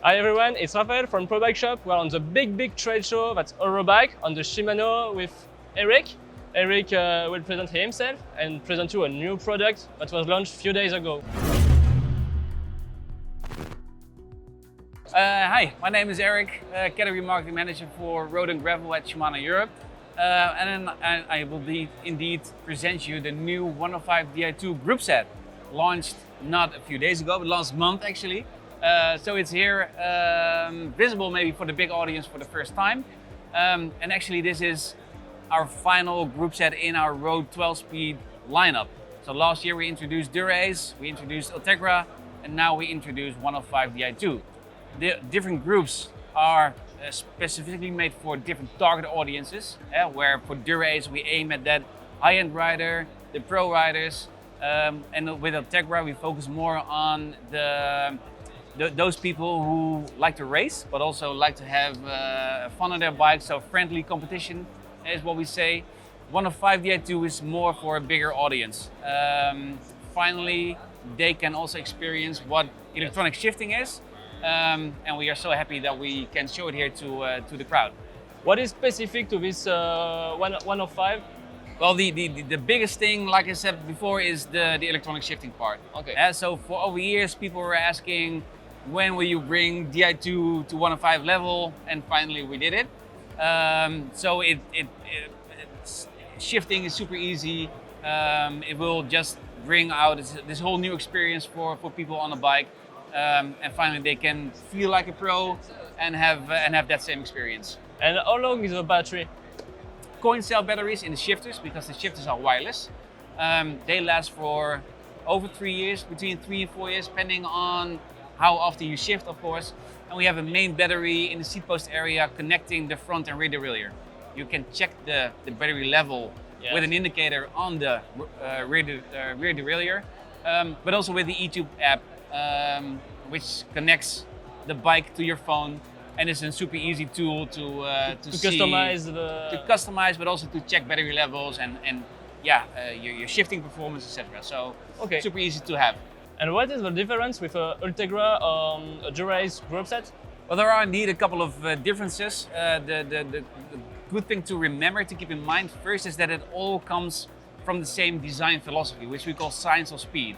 Hi everyone, it's Rafael from Probikeshop. We're on the big trade show that's Eurobike on the Shimano with Eric. Eric will present himself and present you a new product that was launched a few days ago. Hi, my name is Eric, category marketing manager for road and gravel at Shimano Europe. And then I will indeed present you the new 105 Di2 group set, launched not a few days ago, but last month actually. So it's here, visible maybe for the big audience for the first time. And actually this is our final group set in our road 12-speed lineup. So last year we introduced Dura-Ace, we introduced Ultegra, and now we introduced 105 Di2. The different groups are specifically made for different target audiences, where for Dura-Ace we aim at that high-end rider, the pro riders, and with Ultegra we focus more on those people who like to race, but also like to have fun on their bike, so friendly competition is what we say. 105 Di2 is more for a bigger audience. Finally, they can also experience what electronic shifting is. And we are so happy that we can show it here to the crowd. What is specific to this 105? Well, the biggest thing, like I said before, is the electronic shifting part. Okay. So for over years, people were asking, when will you bring Di2 to 105 level? And finally, we did it. So shifting is super easy. It will just bring out this whole new experience for people on a bike. And finally they can feel like a pro and have that same experience. And how long is the battery? Coin cell batteries in the shifters, because the shifters are wireless. They last for over 3 years, between 3 and 4 years, depending on how often you shift, of course. And we have a main battery in the seat post area connecting the front and rear derailleur. You can check the battery level with an indicator on the rear derailleur, but also with the E2 app, which connects the bike to your phone, and it's a super easy tool to customize, but also to check battery levels and your shifting performance, etc. So super easy to have. And what is the difference with Ultegra or a Dura-Ace group set? Well, there are indeed a couple of differences. The good thing to remember, to keep in mind first, is that it all comes from the same design philosophy, which we call science of speed.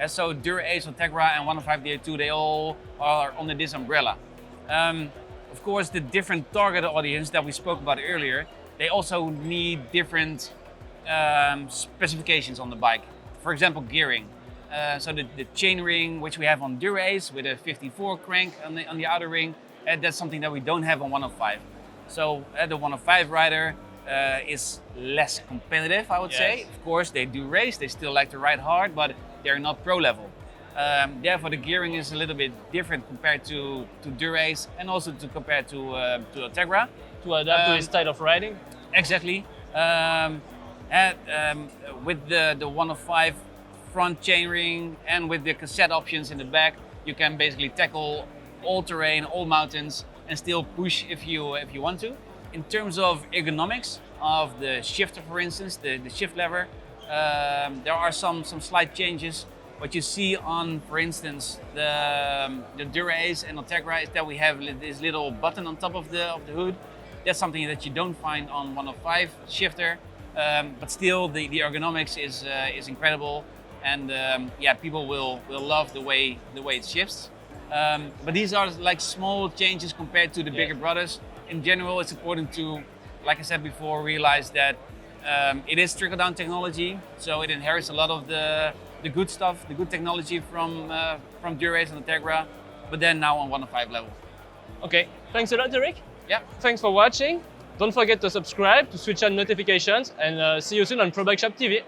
So Dura-Ace, Ultegra and 105 Di2, they all are under this umbrella. Of course, the different target audience that we spoke about earlier, they also need different specifications on the bike. For example, gearing. So the chain ring, which we have on Dura-Ace with a 54 crank on the outer ring, that's something that we don't have on 105. So the 105 rider is less competitive, I would say. Of course, they do race, they still like to ride hard, but they're not pro level. Therefore, the gearing is a little bit different compared to Dura-Ace and also compared to Ultegra. To adapt to his style of riding? Exactly. With the 105 front chainring and with the cassette options in the back, you can basically tackle all terrain, all mountains, and still push if you want to. In terms of ergonomics of the shifter, for instance, the shift lever, there are some slight changes. What you see on, for instance, the Dura-Ace and Ultegra is that we have this little button on top of the hood. That's something that you don't find on 105 shifter, but still the ergonomics is incredible, and people will love the way it shifts. But these are like small changes compared to the bigger brothers. In general, it's important to, like I said before, realize that it is trickle-down technology, so it inherits a lot of the good stuff, the good technology from Dura-Ace and Ultegra, but then now on 105 level. Okay, thanks a lot, Eric. Yeah. Thanks for watching. Don't forget to subscribe, to switch on notifications, and see you soon on Probikeshop TV.